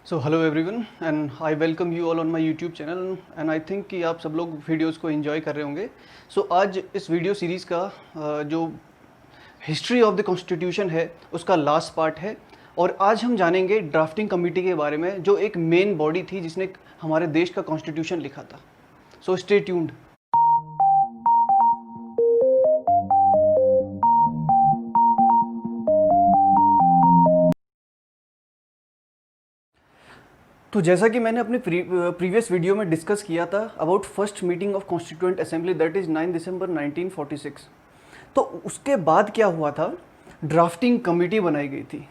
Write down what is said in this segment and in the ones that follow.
So hello everyone and I welcome you all on my YouTube channel and I think कि आप सब लोग videos को enjoy कर रहे होंगे। सो आज इस वीडियो सीरीज़ का जो हिस्ट्री ऑफ द कॉन्स्टिट्यूशन है उसका लास्ट पार्ट है और आज हम जानेंगे ड्राफ्टिंग कमेटी के बारे में जो एक मेन बॉडी थी जिसने हमारे देश का कॉन्स्टिट्यूशन लिखा था। So stay tuned. तो जैसा कि मैंने अपने प्रीवियस वीडियो में डिस्कस किया था about first meeting of constituent assembly that is 9 दिसंबर 1946। तो उसके बाद क्या हुआ था, ड्राफ्टिंग कमेटी बनाई गई थी।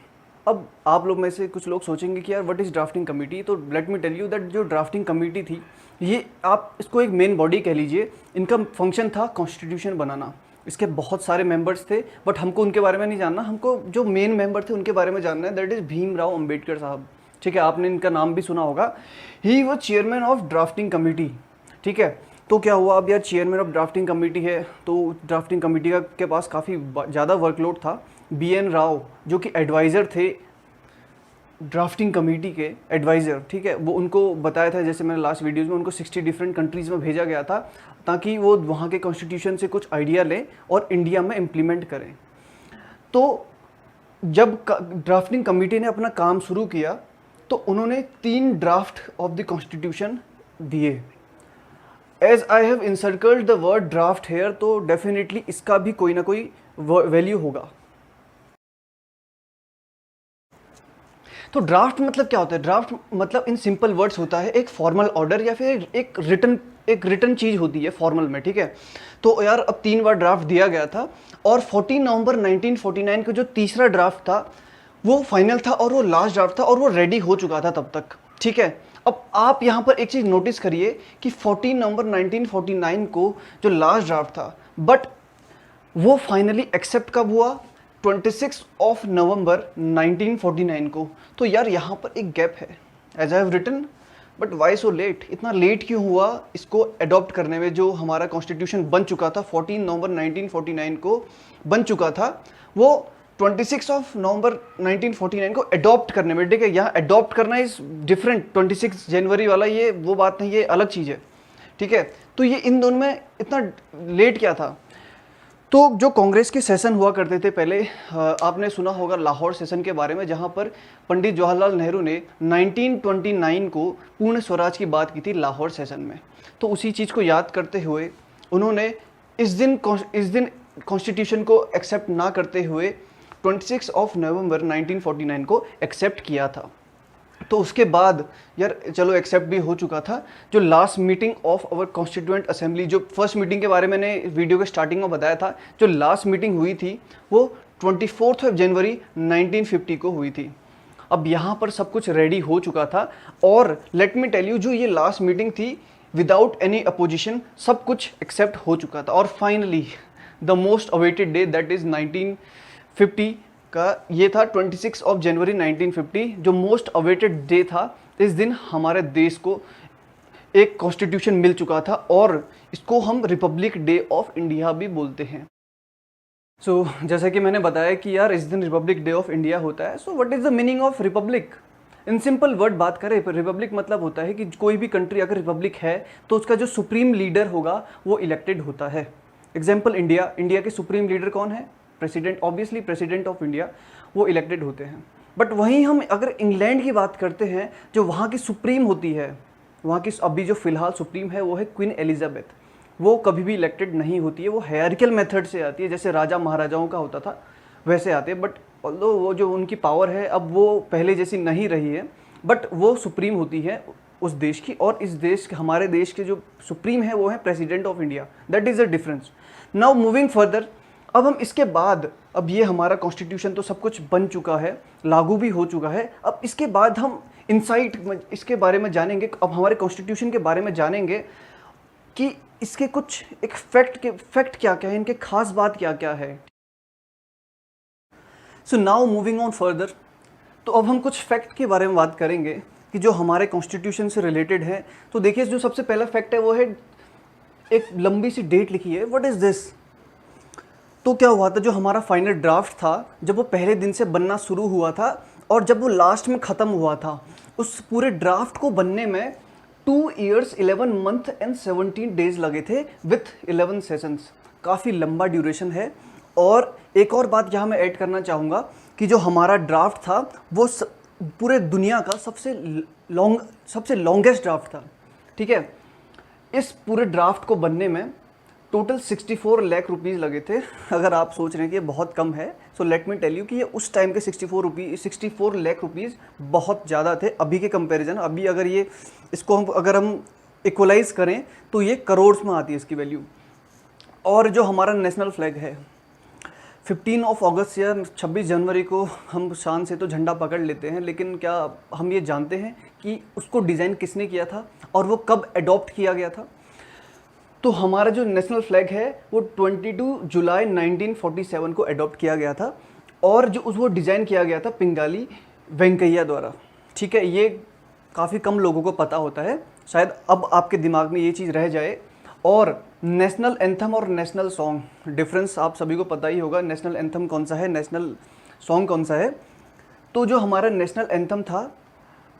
अब आप लोग में से कुछ लोग सोचेंगे कि यार व्हाट इज़ ड्राफ्टिंग कमेटी, तो let me tell you that जो ड्राफ्टिंग कमेटी थी ये आप इसको एक मेन बॉडी कह लीजिए। इनका फंक्शन था कॉन्स्टिट्यूशन बनाना। इसके बहुत सारे मेंबर्स थे बट हमको उनके बारे में नहीं जानना, हमको जो मेन मेंबर थे उनके बारे में जानना है, दैट इज़ भीमराव अम्बेडकर साहब। ठीक है, आपने इनका नाम भी सुना होगा। ही वो चेयरमैन ऑफ ड्राफ्टिंग कमेटी। ठीक है, तो क्या हुआ, अब यार चेयरमैन ऑफ ड्राफ्टिंग कमेटी है तो ड्राफ्टिंग कमेटी के पास काफ़ी ज़्यादा वर्कलोड था। BN राव जो कि एडवाइज़र थे ड्राफ्टिंग कमेटी के एडवाइज़र, ठीक है, वो उनको बताया था, जैसे मैंने लास्ट वीडियोज़ में, उनको 60 डिफरेंट कंट्रीज़ में भेजा गया था ताकि वो वहाँ के कॉन्स्टिट्यूशन से कुछ आइडिया लें और इंडिया में इम्प्लीमेंट करें। तो जब ड्राफ्टिंग कमेटी ने अपना काम शुरू किया तो उन्होंने 3 ड्राफ्ट ऑफ द कॉन्स्टिट्यूशन दिए। As I have encircled the word draft here, तो डेफिनेटली इसका भी कोई ना कोई वैल्यू होगा। तो ड्राफ्ट मतलब क्या होता है? ड्राफ्ट मतलब इन सिंपल वर्ड्स होता है एक फॉर्मल ऑर्डर या फिर एक रिटन चीज़ होती है फॉर्मल में। ठीक है, तो यार अब 3 बार ड्राफ्ट दिया गया था और 14 नवंबर 1949 का जो तीसरा ड्राफ्ट था वो फाइनल था और वो लास्ट ड्राफ्ट था और वो रेडी हो चुका था तब तक। ठीक है, अब आप यहाँ पर एक चीज़ नोटिस करिए कि 14 नवंबर 1949 को जो लास्ट ड्राफ्ट था, बट वो फाइनली एक्सेप्ट कब हुआ? 26 ऑफ नवंबर 1949 को। तो यार यहाँ पर एक गैप है, as I have written, but why so late? इतना लेट क्यों हुआ इसको अडॉप्ट करने में? जो हमारा कॉन्स्टिट्यूशन बन चुका था 14 नवंबर 1949 को बन चुका था, वो 26 ऑफ नवंबर 1949 को अडॉप्ट करने में। ठीक है, यहाँ अडॉप्ट करना इज डिफरेंट, 26 जनवरी वाला ये वो बात नहीं, ये अलग चीज़ है। ठीक है, तो ये इन दोनों में इतना लेट क्या था? तो जो कांग्रेस के सेशन हुआ करते थे पहले, आपने सुना होगा लाहौर सेशन के बारे में, जहाँ पर पंडित जवाहरलाल नेहरू ने 1929 को पूर्ण स्वराज की बात की थी लाहौर सेशन में। तो उसी चीज़ को याद करते हुए उन्होंने इस दिन कॉन्स्टिट्यूशन को एक्सेप्ट ना करते हुए 26 ऑफ नवंबर 1949 को एक्सेप्ट किया था। तो उसके बाद यार चलो एक्सेप्ट भी हो चुका था। जो last meeting of our constituent assembly, जो फर्स्ट मीटिंग के बारे में मैंने वीडियो के स्टार्टिंग में बताया था, जो लास्ट मीटिंग हुई थी वो 24 ऑफ जनवरी 1950 को हुई थी। अब यहाँ पर सब कुछ रेडी हो चुका था और लेट मी टेल यू, जो ये लास्ट मीटिंग थी विदाउट एनी अपोजिशन सब कुछ एक्सेप्ट हो चुका था। और finally the most awaited day that is 1950 का ये था 26 ऑफ जनवरी 1950, जो मोस्ट अवेटेड डे था। इस दिन हमारे देश को एक कॉन्स्टिट्यूशन मिल चुका था और इसको हम रिपब्लिक डे ऑफ इंडिया भी बोलते हैं। सो जैसा कि मैंने बताया कि यार इस दिन रिपब्लिक डे ऑफ इंडिया होता है। So what is the meaning of Republic? In simple word बात करें, रिपब्लिक मतलब होता है कि कोई भी कंट्री अगर रिपब्लिक है तो उसका जो सुप्रीम लीडर होगा वो इलेक्टेड होता है। एग्जाम्पल इंडिया के सुप्रीम लीडर कौन है? President, obviously president of India, वो इलेक्टेड होते हैं। बट वहीं हम अगर इंग्लैंड की बात करते हैं, जो वहाँ की सुप्रीम होती है, वहाँ की अभी जो फिलहाल सुप्रीम है वो है क्वीन एलिजाबेथ। वो कभी भी इलेक्टेड नहीं होती है, वो हायरार्कियल मेथड से आती है, जैसे राजा महाराजाओं का होता था वैसे आते हैं। बट ऑल्दो वो जो उनकी पावर है अब वो पहले जैसी नहीं रही है, बट वो सुप्रीम होती है उस देश की। और इस देश के, हमारे देश के जो सुप्रीम है वो है president of India. That is the difference. Now moving further, अब हम इसके बाद, अब ये हमारा कॉन्स्टिट्यूशन तो सब कुछ बन चुका है, लागू भी हो चुका है। अब इसके बाद हम इंसाइट इसके बारे में जानेंगे, अब हमारे कॉन्स्टिट्यूशन के बारे में जानेंगे कि इसके कुछ एक फैक्ट क्या क्या है, इनके खास बात क्या क्या है। So now moving on further, तो अब हम कुछ फैक्ट के बारे में बात करेंगे कि जो हमारे कॉन्स्टिट्यूशन से रिलेटेड है। तो देखिए, जो सबसे पहला फैक्ट है वो है, एक लंबी सी डेट लिखी है, व्हाट इज़ दिस? तो क्या हुआ था, जो हमारा फाइनल ड्राफ्ट था जब वो पहले दिन से बनना शुरू हुआ था, और जब वो लास्ट में ख़त्म हुआ था, उस पूरे ड्राफ्ट को बनने में 2 ईयर्स 11 मंथ एंड 17 डेज लगे थे विथ 11 सेशंस। काफ़ी लंबा ड्यूरेशन है। और एक और बात यहाँ मैं ऐड करना चाहूँगा कि जो हमारा ड्राफ्ट था वो पूरे दुनिया का सबसे लॉन्गेस्ट ड्राफ्ट था, ठीक है। इस पूरे ड्राफ्ट को बनने में टोटल 64 लाख रुपीज़ लगे थे। अगर आप सोच रहे हैं कि ये बहुत कम है, so let me tell you कि ये उस टाइम के 64 लाख रुपीज़ बहुत ज़्यादा थे अभी के कंपैरिजन। अभी अगर ये इसको अगर हम इक्वलाइज करें तो ये करोड़ में आती है इसकी वैल्यू। और जो हमारा नेशनल फ्लैग है, 15 अगस्त या 26 जनवरी को हम शान से तो झंडा पकड़ लेते हैं, लेकिन क्या हम ये जानते हैं कि उसको डिज़ाइन किसने किया था और वो कब अडॉप्ट किया गया था? तो हमारा जो नेशनल फ्लैग है वो 22 जुलाई 1947 को अडॉप्ट किया गया था और जो वो डिज़ाइन किया गया था पिंगाली वेंकैया द्वारा, ठीक है। ये काफ़ी कम लोगों को पता होता है, शायद अब आपके दिमाग में ये चीज़ रह जाए। और नेशनल एंथम और नेशनल सॉन्ग डिफरेंस आप सभी को पता ही होगा, नेशनल एंथम कौन सा है, नेशनल सॉन्ग कौन सा है। तो जो हमारा नेशनल एंथम था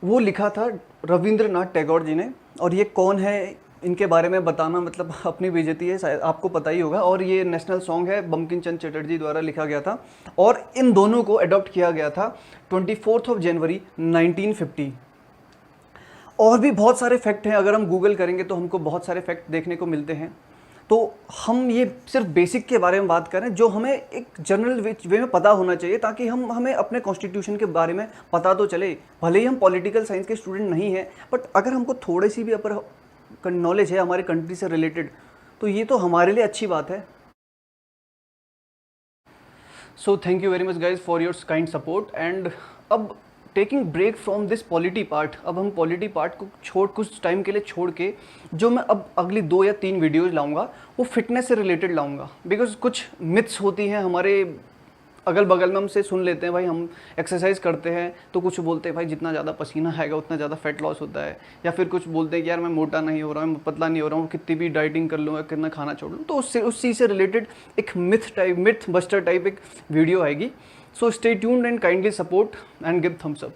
वो लिखा था रविंद्रनाथ टैगोर जी ने, और ये कौन है इनके बारे में बताना मतलब अपनी बेइज्जती है, शायद आपको पता ही होगा। और ये नेशनल सॉन्ग है बंकिम चंद्र चटर्जी द्वारा लिखा गया था और इन दोनों को अडॉप्ट किया गया था 24 जनवरी 1950। और भी बहुत सारे फैक्ट हैं, अगर हम गूगल करेंगे तो हमको बहुत सारे फैक्ट देखने को मिलते हैं। तो हम ये सिर्फ बेसिक के बारे में बात करें जो हमें एक जनरल वे में पता होना चाहिए, ताकि हमें अपने कॉन्स्टिट्यूशन के बारे में पता तो चले। भले ही हम पॉलिटिकल साइंस के स्टूडेंट नहीं हैं, बट अगर हमको थोड़ी सी भी अपर नॉलेज है हमारे कंट्री से रिलेटेड, तो ये तो हमारे लिए अच्छी बात है। So thank you very much guys for your kind support. And अब taking break from this polity part, अब हम पॉलिटी पार्ट को कुछ टाइम के लिए छोड़ के जो मैं अब अगली 2 या 3 वीडियोज़ लाऊंगा वो फिटनेस से रिलेटेड लाऊंगा। बिकॉज कुछ मिथ्स होती हैं हमारे अगल बगल में, हमसे सुन लेते हैं भाई हम एक्सरसाइज करते हैं तो कुछ बोलते हैं भाई जितना ज़्यादा पसीना आएगा उतना ज़्यादा फैट लॉस होता है, या फिर कुछ बोलते हैं कि यार मैं मोटा नहीं हो रहा हूँ, मैं पतला नहीं हो रहा हूँ, कितनी भी डाइटिंग कर लूँ या कितना खाना छोड़ लूँ। तो उससे उस चीज़ से रिलेटेड एक मिथ बस्टर टाइप एक वीडियो आएगी। So stay tuned and kindly support and give Thums up.